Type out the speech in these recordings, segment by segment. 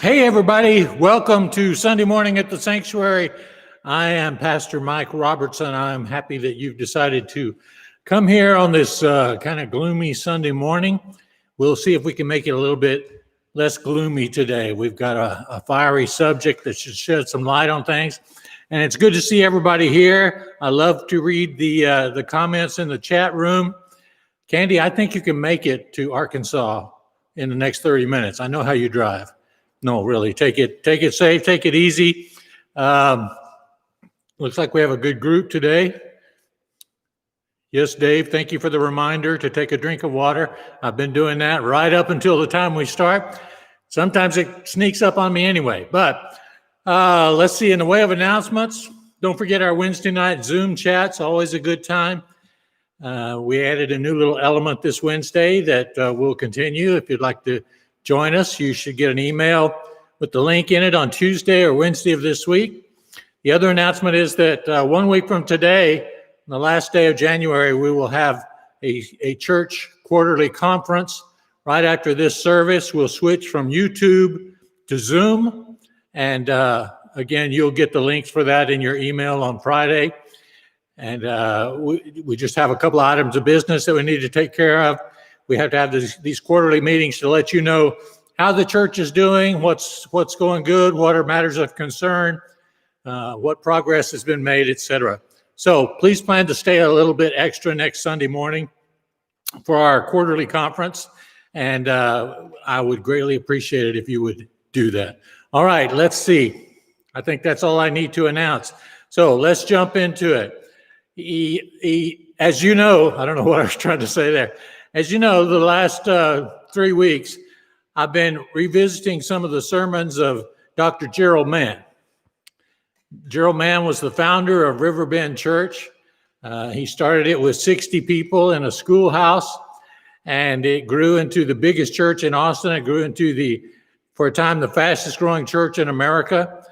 Hey, everybody. Welcome to Sunday Morning at the Sanctuary. I am Pastor Mike Robertson. I'm happy that you've decided to come here on this kind of gloomy Sunday morning. We'll see if we can make it a little bit less gloomy today. We've got a fiery subject that should shed some light on things. And it's good to see everybody here. I love to read the comments in the chat room. Candy, I think you can make it to Arkansas in the next 30 minutes. I know how you drive. No, really, take it safe, take it easy. Looks like we have a good group today. Yes, Dave, thank you for the reminder to take a drink of water. I've been doing that right up until the time we start. Sometimes it sneaks up on me anyway, but let's see, in the way of announcements, don't forget our Wednesday night Zoom chats, always a good time. We added a new little element this Wednesday that will continue. If you'd like to join us, you should get an email with the link in it on Tuesday or Wednesday of this week. The other announcement is that 1 week from today, the last day of January, we will have a church quarterly conference. Right after this service, we'll switch from YouTube to Zoom. And again, you'll get the links for that in your email on Friday. And we just have a couple of items of business that we need to take care of. We have to have these quarterly meetings to let you know how the church is doing, what's going good, what are matters of concern, what progress has been made, etc. So please plan to stay a little bit extra next Sunday morning for our quarterly conference. And I would greatly appreciate it if you would do that. All right, let's see. I think that's all I need to announce. So let's jump into it. As you know, I don't know what I was trying to say there. As you know, the last 3 weeks, I've been revisiting some of the sermons of Dr. Gerald Mann. Gerald Mann was the founder of Riverbend Church. He started it with 60 people in a schoolhouse, and it grew into the biggest church in Austin. It grew into for a time, the fastest growing church in America.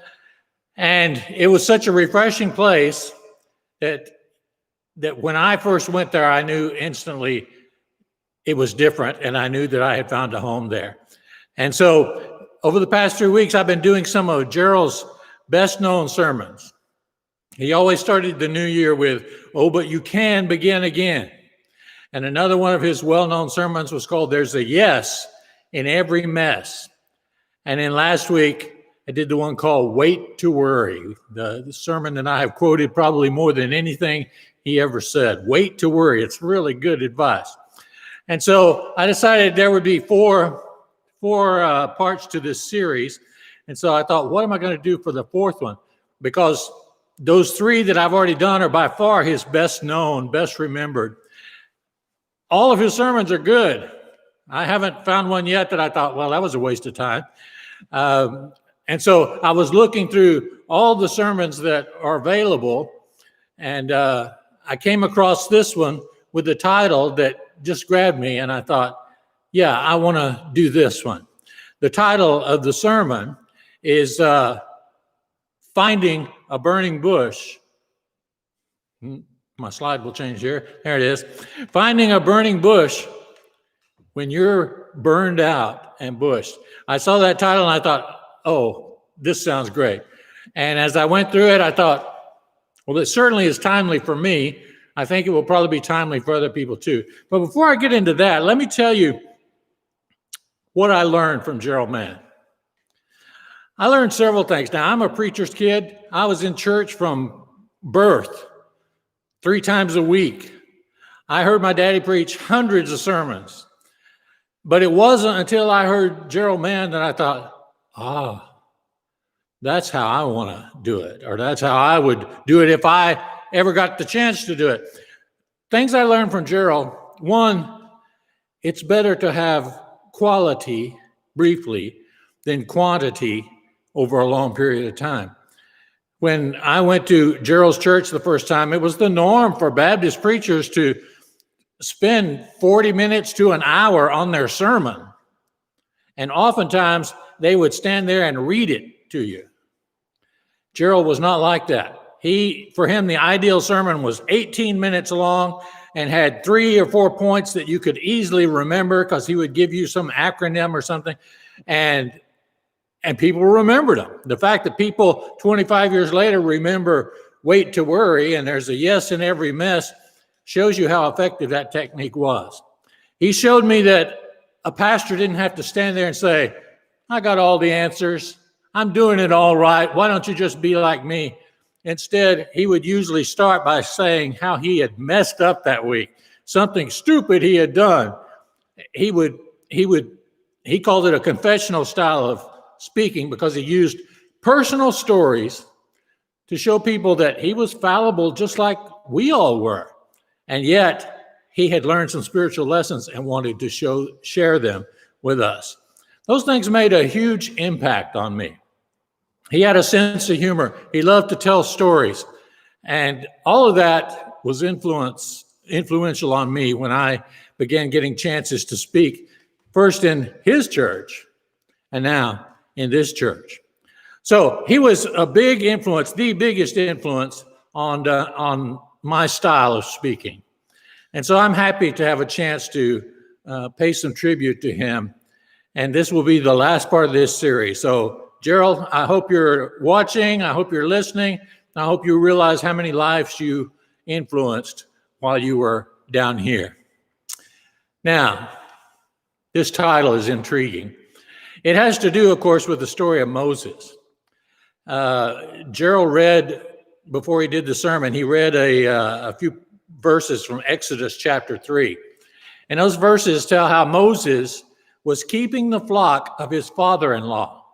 And it was such a refreshing place that when I first went there, I knew instantly it was different, and I knew that I had found a home there. And so over the past 3 weeks, I've been doing some of Gerald's best known sermons. He always started the new year with, "Oh, but you can begin again." And another one of his well-known sermons was called, "There's a Yes in Every Mess." And then last week, I did the one called "Wait to Worry," the sermon that I have quoted probably more than anything he ever said. Wait to worry. It's really good advice. And so I decided there would be four parts to this series. And so I thought, what am I going to do for the fourth one? Because those three that I've already done are by far his best known, best remembered. All of his sermons are good. I haven't found one yet that I thought, well, that was a waste of time. And so I was looking through all the sermons that are available, and I came across this one with the title that just grabbed me, and I thought, yeah, I want to do this one. The title of the sermon is Finding a Burning Bush. My slide will change here. There it is. Finding a Burning Bush when you're burned out and bushed. I saw that title and I thought, oh, this sounds great. And as I went through it, I thought, well, it certainly is timely for me. I think it will probably be timely for other people too. But before I get into that, let me tell you what I learned from Gerald Mann. I learned several things. Now, I'm a preacher's kid. I was in church from birth, 3 times a week. I heard my daddy preach hundreds of sermons. But it wasn't until I heard Gerald Mann that I thought, that's how I want to do it, or that's how I would do it if I ever got the chance to do it. Things I learned from Gerald: one, it's better to have quality briefly than quantity over a long period of time. When I went to Gerald's church the first time, it was the norm for Baptist preachers to spend 40 minutes to an hour on their sermon. And oftentimes they would stand there and read it to you. Gerald was not like that. For him, the ideal sermon was 18 minutes long and had 3 or 4 points that you could easily remember, because he would give you some acronym or something. And people remembered them. The fact that people 25 years later remember Wait to Worry and There's a Yes in Every Mess shows you how effective that technique was. He showed me that a pastor didn't have to stand there and say, I got all the answers. I'm doing it all right. Why don't you just be like me? Instead, he would usually start by saying how he had messed up that week, something stupid he had done. He called it a confessional style of speaking, because he used personal stories to show people that he was fallible just like we all were. And yet he had learned some spiritual lessons and wanted to share them with us. Those things made a huge impact on me. He had a sense of humor. He loved to tell stories. And all of that was influential on me when I began getting chances to speak, first in his church and now in this church. So he was a big influence, the biggest influence on my style of speaking. And so I'm happy to have a chance to pay some tribute to him. And this will be the last part of this series. So Gerald, I hope you're watching. I hope you're listening. I hope you realize how many lives you influenced while you were down here. Now, this title is intriguing. It has to do, of course, with the story of Moses. Gerald read, before he did the sermon, he read a few verses from Exodus chapter 3. And those verses tell how Moses was keeping the flock of his father-in-law.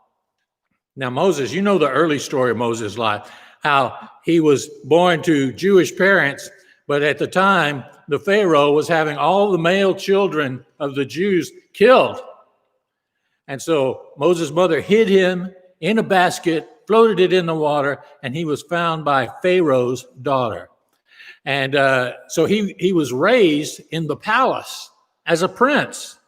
Now, Moses, you know the early story of Moses' life, how he was born to Jewish parents, but at the time, the Pharaoh was having all the male children of the Jews killed. And so Moses' mother hid him in a basket, floated it in the water, and he was found by Pharaoh's daughter. And so he was raised in the palace as a prince.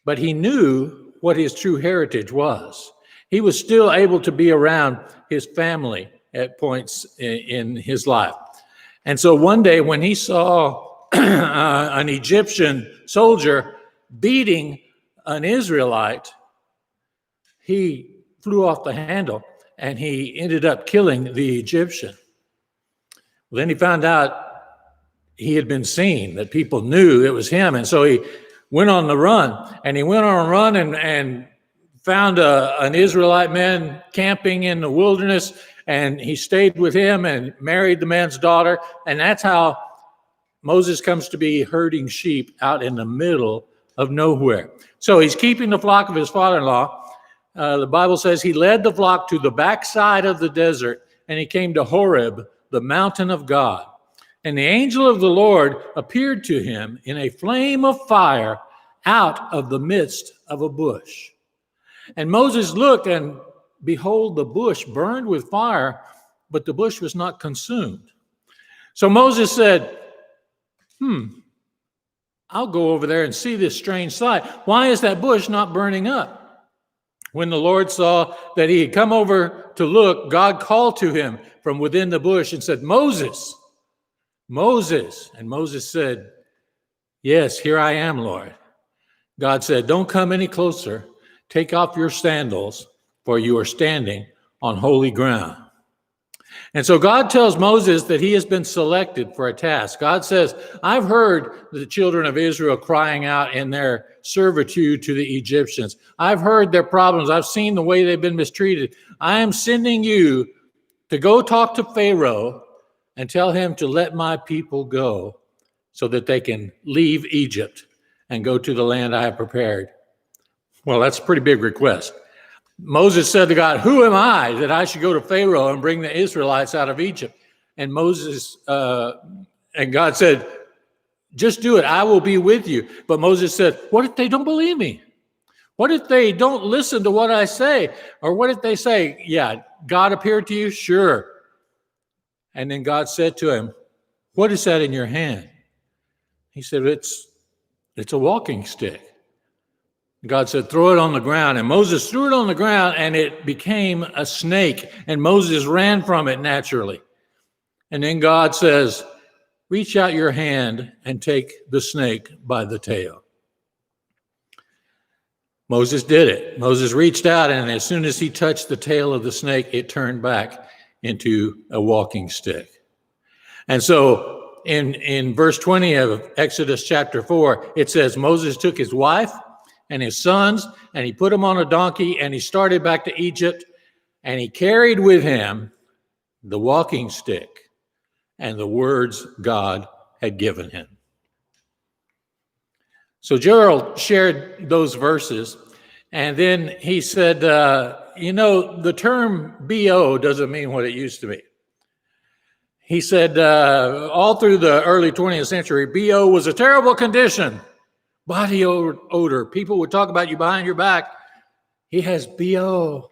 But he knew what his true heritage was. He was still able to be around his family at points in his life. And so one day when he saw an Egyptian soldier beating an Israelite, he flew off the handle and he ended up killing the Egyptian. Well, then he found out he had been seen, that people knew it was him. And so he went on the run, and he went on a run and found an Israelite man camping in the wilderness, and he stayed with him and married the man's daughter. And that's how Moses comes to be herding sheep out in the middle of nowhere. So he's keeping the flock of his father-in-law. The Bible says he led the flock to the backside of the desert, and he came to Horeb, the mountain of God. And the angel of the Lord appeared to him in a flame of fire out of the midst of a bush. And Moses looked, and behold, the bush burned with fire, but the bush was not consumed. So Moses said, I'll go over there and see this strange sight. Why is that bush not burning up? When the Lord saw that he had come over to look, God called to him from within the bush and said, Moses, Moses. And Moses said, yes, here I am, Lord. God said, don't come any closer. Take off your sandals, for you are standing on holy ground. And so God tells Moses that he has been selected for a task. God says, I've heard the children of Israel crying out in their servitude to the Egyptians. I've heard their problems. I've seen the way they've been mistreated. I am sending you to go talk to Pharaoh and tell him to let my people go so that they can leave Egypt and go to the land I have prepared. Well, that's a pretty big request. Moses said to God, who am I that I should go to Pharaoh and bring the Israelites out of Egypt? And God said, just do it. I will be with you. But Moses said, what if they don't believe me? What if they don't listen to what I say? Or what if they say, yeah, God appeared to you? Sure. And then God said to him, what is that in your hand? He said, it's a walking stick. God said, throw it on the ground. And Moses threw it on the ground, and it became a snake. And Moses ran from it naturally. And then God says, reach out your hand and take the snake by the tail. Moses did it. Moses reached out, and as soon as he touched the tail of the snake, it turned back into a walking stick. And so in verse 20 of Exodus chapter 4, it says, Moses took his wife and his sons, and he put them on a donkey, and he started back to Egypt, and he carried with him the walking stick and the words God had given him. So Gerald shared those verses, and then he said, the term BO doesn't mean what it used to mean. He said, all through the early 20th century, BO was a terrible condition. Body odor. People would talk about you behind your back. He has BO.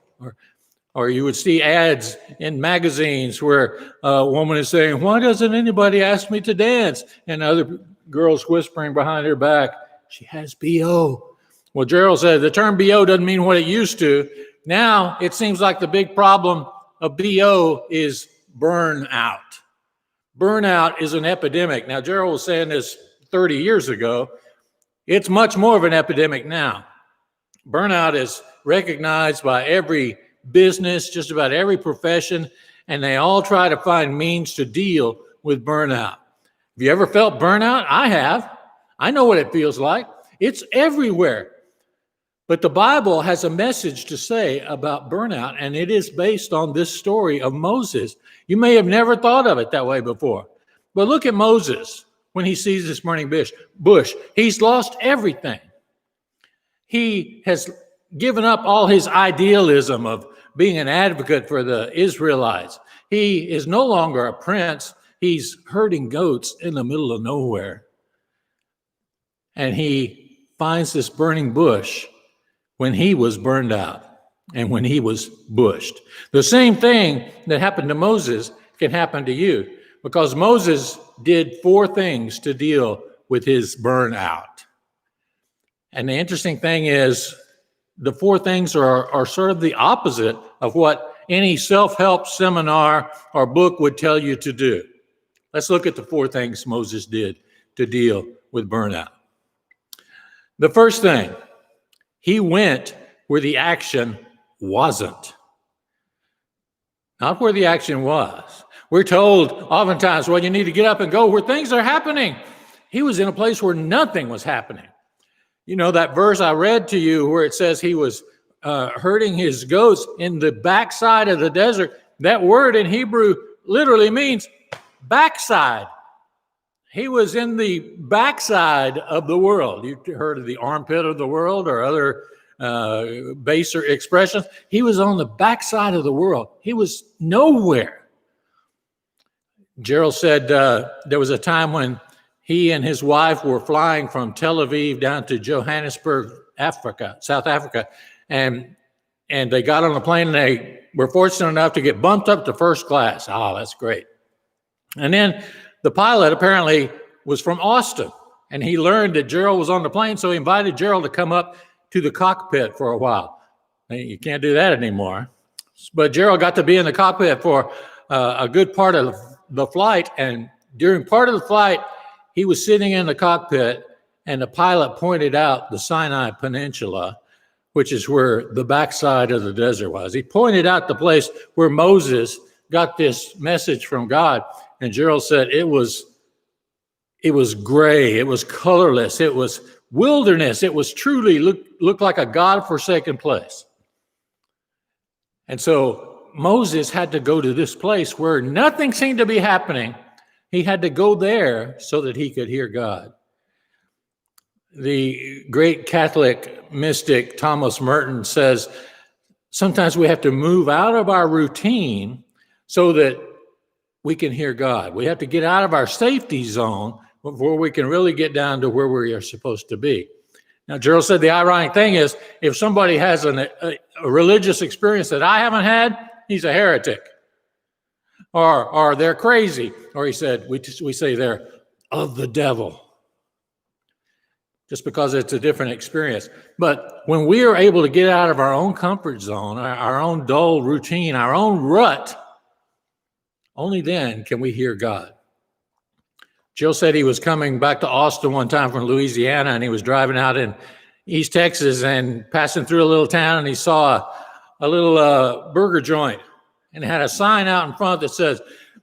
Or you would see ads in magazines where a woman is saying, why doesn't anybody ask me to dance? And other girls whispering behind her back, she has BO. Well, Gerald said the term BO doesn't mean what it used to. Now it seems like the big problem of BO is burnout. Burnout is an epidemic. Now, Gerald was saying this 30 years ago. It's much more of an epidemic now. Burnout is recognized by every business, just about every profession, and they all try to find means to deal with burnout. Have you ever felt burnout? I have. I know what it feels like. It's everywhere. But the Bible has a message to say about burnout, and it is based on this story of Moses. You may have never thought of it that way before. But look at Moses when he sees this burning bush. He's lost everything. He has given up all his idealism of being an advocate for the Israelites. He is no longer a prince. He's herding goats in the middle of nowhere. And he finds this burning bush when he was burned out and when he was bushed. The same thing that happened to Moses can happen to you, because Moses did 4 things to deal with his burnout. And the interesting thing is, the 4 things are sort of the opposite of what any self-help seminar or book would tell you to do. Let's look at the 4 things Moses did to deal with burnout. The first thing, he went where the action wasn't. Not where the action was. We're told oftentimes, well, you need to get up and go where things are happening. He was in a place where nothing was happening. You know, that verse I read to you where it says he was herding his goats in the backside of the desert. That word in Hebrew literally means backside. He was in the backside of the world. You've heard of the armpit of the world or other baser expressions. He was on the backside of the world. He was nowhere. Gerald said there was a time when he and his wife were flying from Tel Aviv down to Johannesburg, South Africa, and they got on a plane and they were fortunate enough to get bumped up to first class. Oh, that's great. And then the pilot apparently was from Austin, and he learned that Gerald was on the plane, so he invited Gerald to come up to the cockpit for a while. You can't do that anymore. But Gerald got to be in the cockpit for a good part of the flight, and during part of the flight, he was sitting in the cockpit, and the pilot pointed out the Sinai Peninsula, which is where the backside of the desert was. He pointed out the place where Moses got this message from God, and Gerald said it was gray, it was colorless, it was wilderness, it was truly looked like a God-forsaken place. And so Moses had to go to this place where nothing seemed to be happening. He had to go there so that he could hear God. The great Catholic mystic Thomas Merton says, sometimes we have to move out of our routine so that we can hear God. We have to get out of our safety zone before we can really get down to where we are supposed to be. Now, Gerald said the ironic thing is, if somebody has a religious experience that I haven't had, he's a heretic. Or they're crazy. Or he said, we say they're of the devil. Just because it's a different experience. But when we are able to get out of our own comfort zone, our own dull routine, our own rut, only then can we hear God. Jill said he was coming back to Austin one time from Louisiana, and he was driving out in East Texas and passing through a little town, and he saw a little burger joint, and it had a sign out in front that says,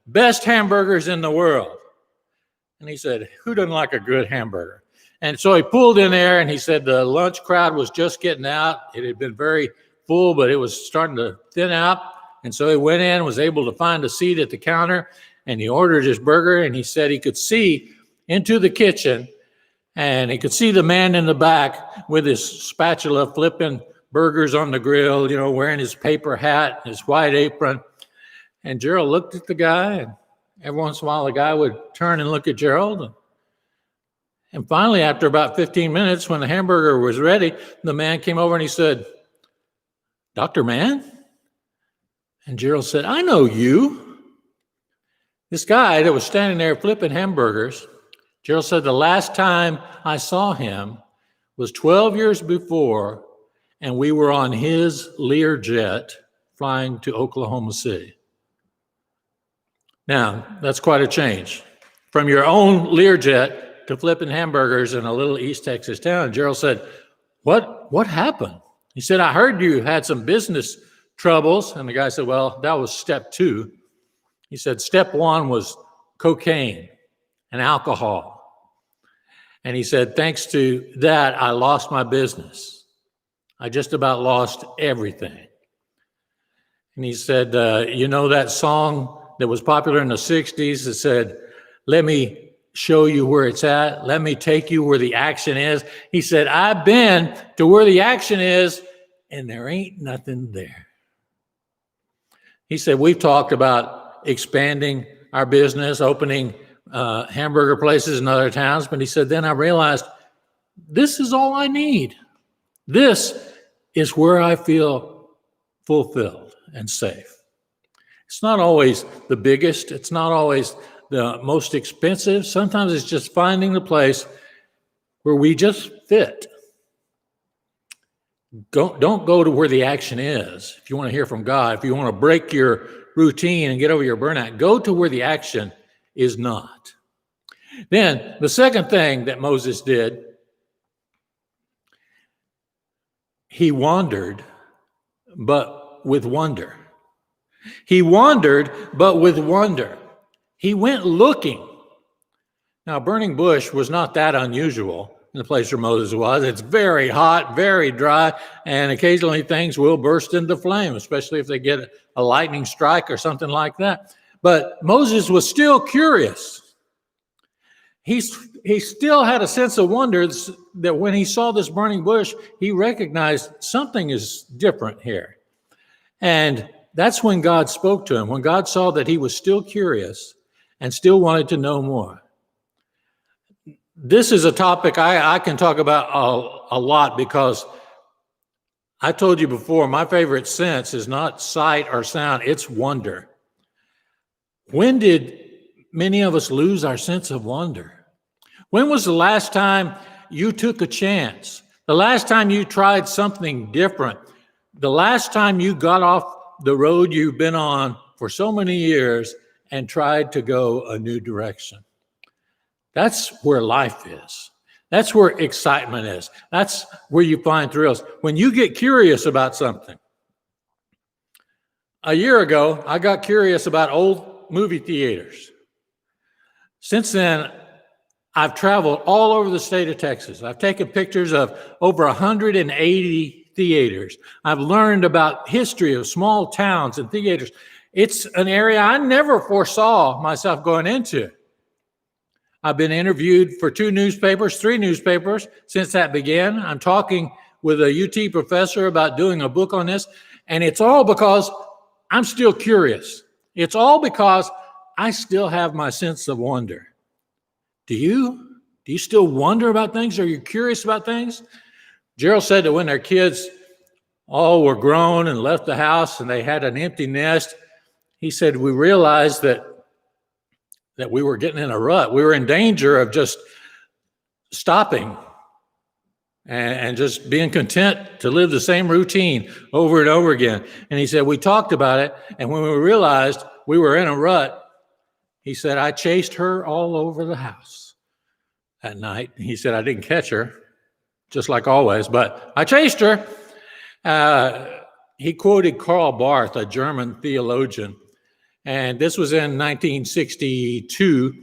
"Best hamburgers in the world." And he said, who doesn't like a good hamburger? And so he pulled in there, and he said the lunch crowd was just getting out. It had been very full, but it was starting to thin out. And so he went in, was able to find a seat at the counter, and he ordered his burger, and he said he could see into the kitchen, and he could see the man in the back with his spatula flipping burgers on the grill, you know, wearing his paper hat, his white apron. And Gerald looked at the guy, and every once in a while the guy would turn and look at Gerald. And finally, after about 15 minutes, when the hamburger was ready, the man came over and he said, "Dr. Mann?" And Gerald said, "I know you." This guy that was standing there flipping hamburgers, Gerald said, the last time I saw him was 12 years before, and we were on his Learjet flying to Oklahoma City. Now, that's quite a change. From your own Learjet to flipping hamburgers in a little East Texas town. Gerald said, what happened? He said, "I heard you had some business troubles." And the guy said, "Well, that was step 2. He said, "Step 1 was cocaine and alcohol. And he said, thanks to that, I lost my business. I just about lost everything. And he said, you know that song that was popular in the 60s that said, let me show you where it's at. Let me take you where the action is. He said, I've been to where the action is, and there ain't nothing there. He said, we've talked about expanding our business, opening hamburger places in other towns. But he said, then I realized this is all I need. This is where I feel fulfilled and safe. It's not always the biggest. It's not always the most expensive. Sometimes it's just finding the place where we just fit. Don't go to where the action is. If you want to hear from God, if you want to break your routine and get over your burnout, go to where the action is not. Then the second thing that Moses did, he wandered, but with wonder. He wandered, but with wonder. He went looking. Now, burning bush was not that unusual in the place where Moses was. It's very hot, very dry, and occasionally things will burst into flame, especially if they get a lightning strike or something like that. But Moses was still curious. He still had a sense of wonder that when he saw this burning bush, he recognized something is different here. And that's when God spoke to him, when God saw that he was still curious and still wanted to know more. This is a topic I can talk about a lot because I told you before, my favorite sense is not sight or sound, it's wonder. When did many of us lose our sense of wonder? When was the last time you took a chance? The last time you tried something different? The last time you got off the road you've been on for so many years and tried to go a new direction? That's where life is. That's where excitement is. That's where you find thrills. When you get curious about something. A year ago, I got curious about old movie theaters. Since then, I've traveled all over the state of Texas. I've taken pictures of over 180 theaters. I've learned about history of small towns and theaters. It's an area I never foresaw myself going into. I've been interviewed for 3 newspapers since that began. I'm talking with a UT professor about doing a book on this, and it's all because I'm still curious. It's all because I still have my sense of wonder. Do you still wonder about things? Are you curious about things? Gerald said that when their kids all were grown and left the house and they had an empty nest, he said, we realized that we were getting in a rut. We were in danger of just stopping and just being content to live the same routine over and over again. And he said, we talked about it, and when we realized we were in a rut, he said, I chased her all over the house that night. He said, I didn't catch her, just like always, but I chased her. He quoted Karl Barth, a German theologian, and this was in 1962.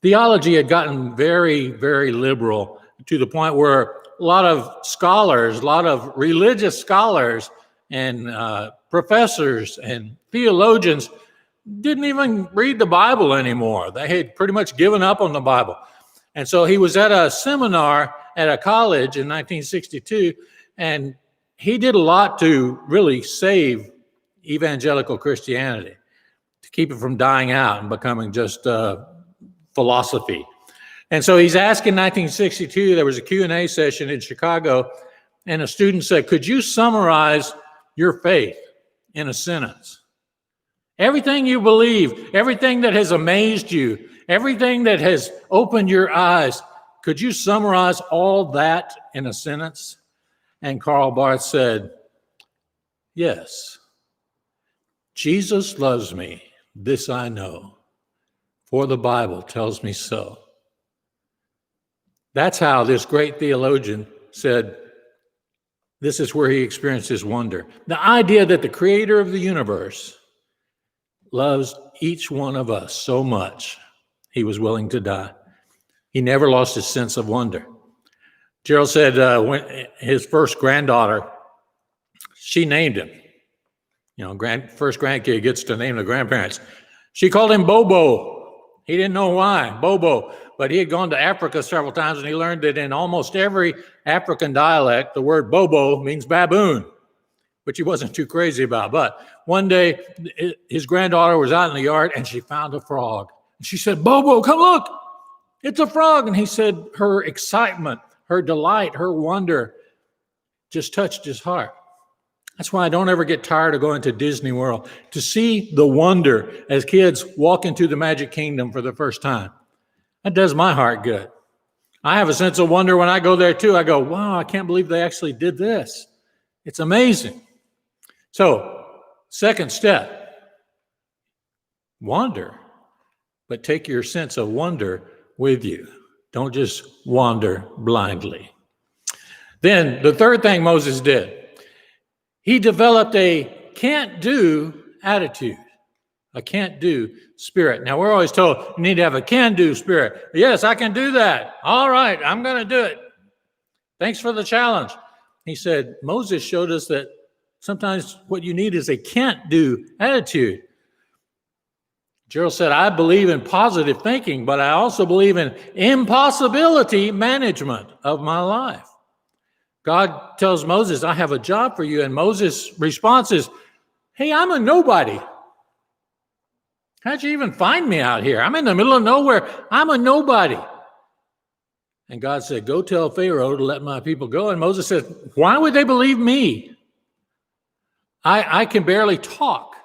Theology had gotten very, very liberal to the point where a lot of scholars, a lot of religious scholars and professors and theologians didn't even read the Bible anymore. They had pretty much given up on the Bible. And so he was at a seminar at a college in 1962, and he did a lot to really save evangelical Christianity, to keep it from dying out and becoming just philosophy. And so he's asked in 1962, there was a Q&A session in Chicago, and a student said, could you summarize your faith in a sentence? Everything you believe, everything that has amazed you, everything that has opened your eyes, could you summarize all that in a sentence? And Karl Barth said, yes. Jesus loves me, this I know, for the Bible tells me so. That's how this great theologian said, this is where he experienced his wonder. The idea that the creator of the universe loves each one of us so much he was willing to die. He never lost his sense of wonder. Gerald said when his first granddaughter, she named him. First grandkid gets to name the grandparents. She called him Bobo. He didn't know why, Bobo. But he had gone to Africa several times, and he learned that in almost every African dialect, the word Bobo means baboon, which he wasn't too crazy about. But one day, his granddaughter was out in the yard, and she found a frog. And she said, Bobo, come look. It's a frog. And he said her excitement, her delight, her wonder just touched his heart. That's why I don't ever get tired of going to Disney World, to see the wonder as kids walk into the Magic Kingdom for the first time. That does my heart good. I have a sense of wonder when I go there too. I go, wow, I can't believe they actually did this. It's amazing. So, second step, wander, but take your sense of wonder with you. Don't just wander blindly. Then the third thing Moses did, he developed a can't-do attitude, a can't-do spirit. Now, we're always told you need to have a can-do spirit. Yes, I can do that. All right, I'm going to do it. Thanks for the challenge. He said, Moses showed us that sometimes what you need is a can't-do attitude. Gerald said, I believe in positive thinking, but I also believe in impossibility management of my life. God tells Moses, I have a job for you. And Moses' response is, hey, I'm a nobody. How'd you even find me out here? I'm in the middle of nowhere. I'm a nobody. And God said, go tell Pharaoh to let my people go. And Moses said, why would they believe me? I can barely talk.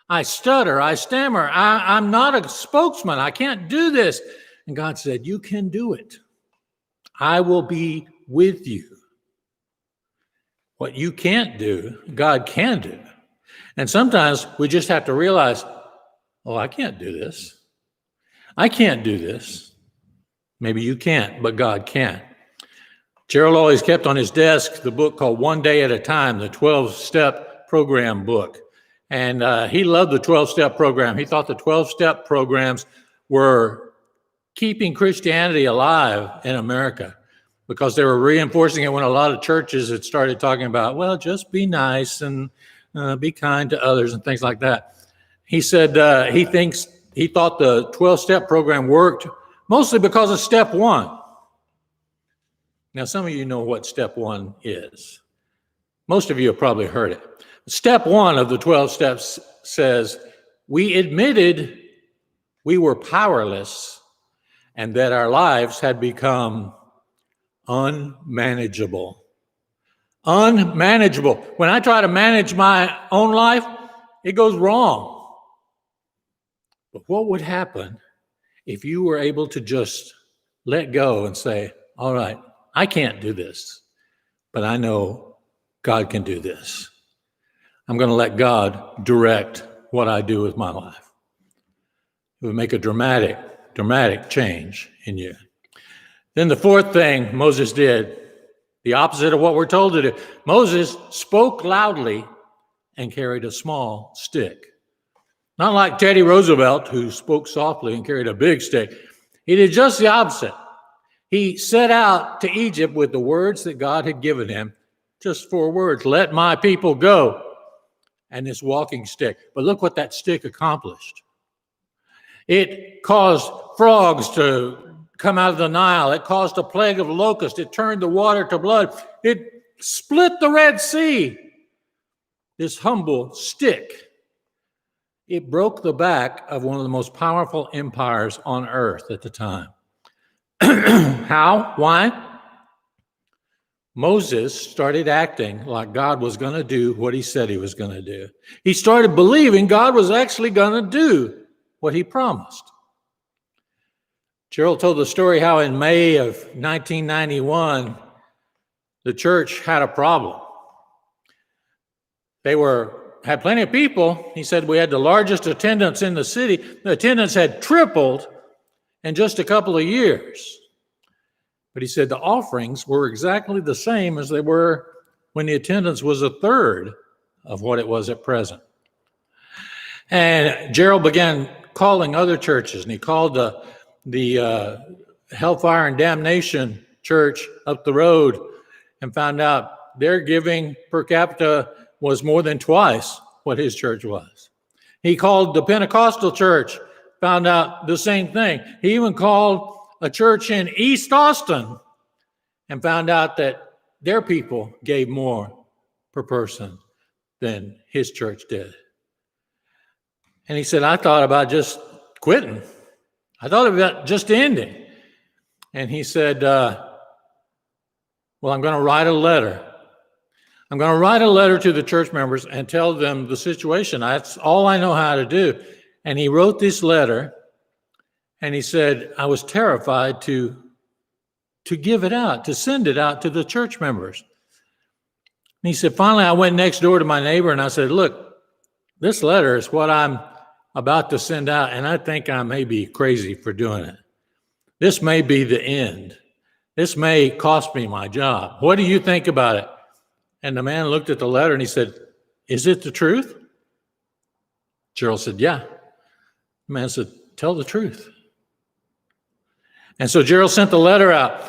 I stutter. I stammer. I'm not a spokesman. I can't do this. And God said, you can do it. I will be with you. What you can't do, God can do. And sometimes we just have to realize, oh, I can't do this. I can't do this. Maybe you can't, but God can. Gerald always kept on his desk the book called One Day at a Time, the 12-step program book. And he loved the 12-step program. He thought the 12-step programs were keeping Christianity alive in America, because they were reinforcing it when a lot of churches had started talking about, well, just be nice and be kind to others and things like that. He said he thought the 12-step program worked mostly because of step one. Now, some of you know what step one is. Most of you have probably heard it. Step one of the 12 steps says, we admitted we were powerless and that our lives had become unmanageable. Unmanageable. When I try to manage my own life, it goes wrong. But what would happen if you were able to just let go and say, all right, I can't do this, but I know God can do this. I'm going to let God direct what I do with my life. It would make a dramatic change in you. Then the fourth thing Moses did, the opposite of what we're told to do. Moses spoke loudly and carried a small stick. Not like Teddy Roosevelt, who spoke softly and carried a big stick. He did just the opposite. He set out to Egypt with the words that God had given him, just 4 words, let my people go, and this walking stick. But look what that stick accomplished. It caused frogs to come out of the Nile. It caused a plague of locusts. It turned the water to blood. It split the Red Sea. This humble stick, it broke the back of one of the most powerful empires on earth at the time. How? Why? Moses started acting like God was going to do what he said he was going to do. He started believing God was actually going to do what he promised. Gerald told the story how in May of 1991, the church had a problem. They had plenty of people. He said we had the largest attendance in the city. The attendance had tripled in just a couple of years. But he said the offerings were exactly the same as they were when the attendance was a third of what it was at present. And Gerald began calling other churches, and he called the Hellfire and Damnation church up the road and found out their giving per capita was more than twice what his church was. He called the Pentecostal church, found out the same thing. He even called a church in East Austin and found out that their people gave more per person than his church did. And he said, I thought about just quitting. I thought about just ending. And he said, well, I'm going to write a letter. I'm going to write a letter to the church members and tell them the situation. That's all I know how to do. And he wrote this letter, and he said, I was terrified to give it out, to send it out to the church members. And he said, finally, I went next door to my neighbor, and I said, look, this letter is what I'm about to send out, and I think I may be crazy for doing it. This may be the end. This may cost me my job. What do you think about it? And the man looked at the letter and he said, is it the truth? Gerald said, yeah. The man said, tell the truth. And so Gerald sent the letter out.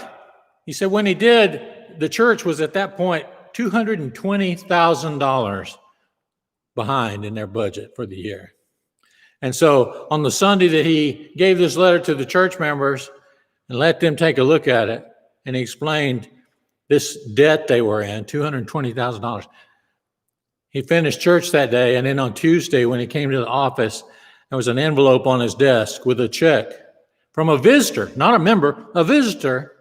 He said when he did, the church was at that point $220,000 behind in their budget for the year. And so on the Sunday that he gave this letter to the church members and let them take a look at it, and he explained this debt they were in, $220,000. He finished church that day, and then on Tuesday when he came to the office, there was an envelope on his desk with a check from a visitor, not a member, a visitor,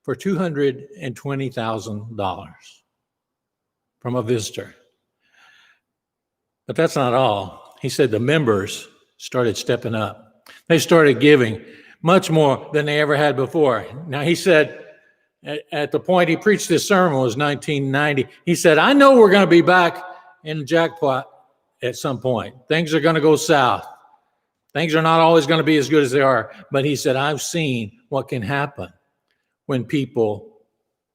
for $220,000 from a visitor. But that's not all. He said the members started stepping up. They started giving much more than they ever had before. Now, he said, at the point he preached this sermon was 1990. He said, I know we're going to be back in the jackpot at some point. Things are going to go south. Things are not always going to be as good as they are. But he said, I've seen what can happen when people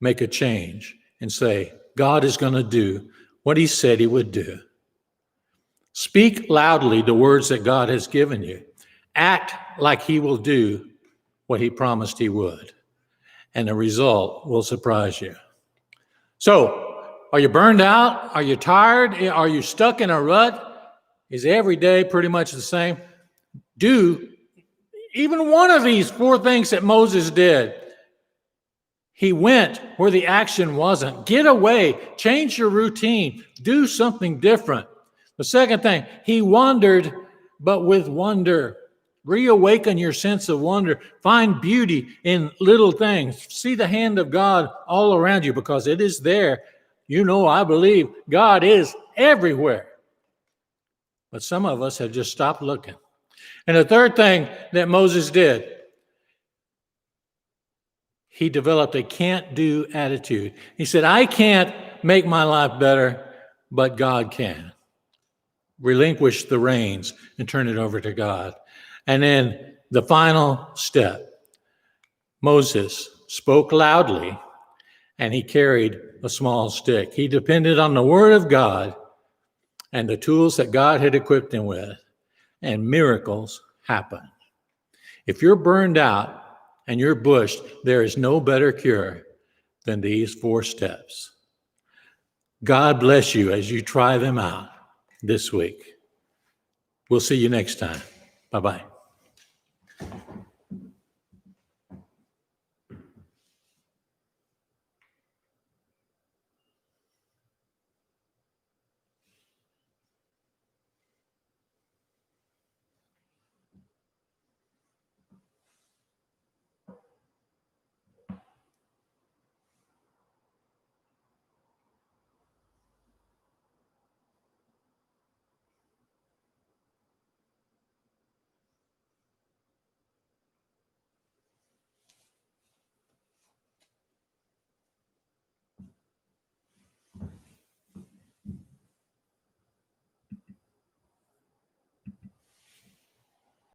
make a change and say, God is going to do what he said he would do. Speak loudly the words that God has given you. Act like he will do what he promised he would. And the result will surprise you. So, are you burned out? Are you tired? Are you stuck in a rut? Is every day pretty much the same? Do even one of these 4 things that Moses did. He went where the action wasn't. Get away. Change your routine. Do something different. The second thing, he wandered, but with wonder. Reawaken your sense of wonder. Find beauty in little things. See the hand of God all around you because it is there. You know, I believe God is everywhere. But some of us have just stopped looking. And the third thing that Moses did, he developed a can't-do attitude. He said, I can't make my life better, but God can. Relinquish the reins and turn it over to God. And then the final step, Moses spoke loudly and he carried a small stick. He depended on the word of God and the tools that God had equipped him with, and miracles happened. If you're burned out and you're bushed, there is no better cure than these 4 steps. God bless you as you try them out this week. We'll see you next time. Bye-bye.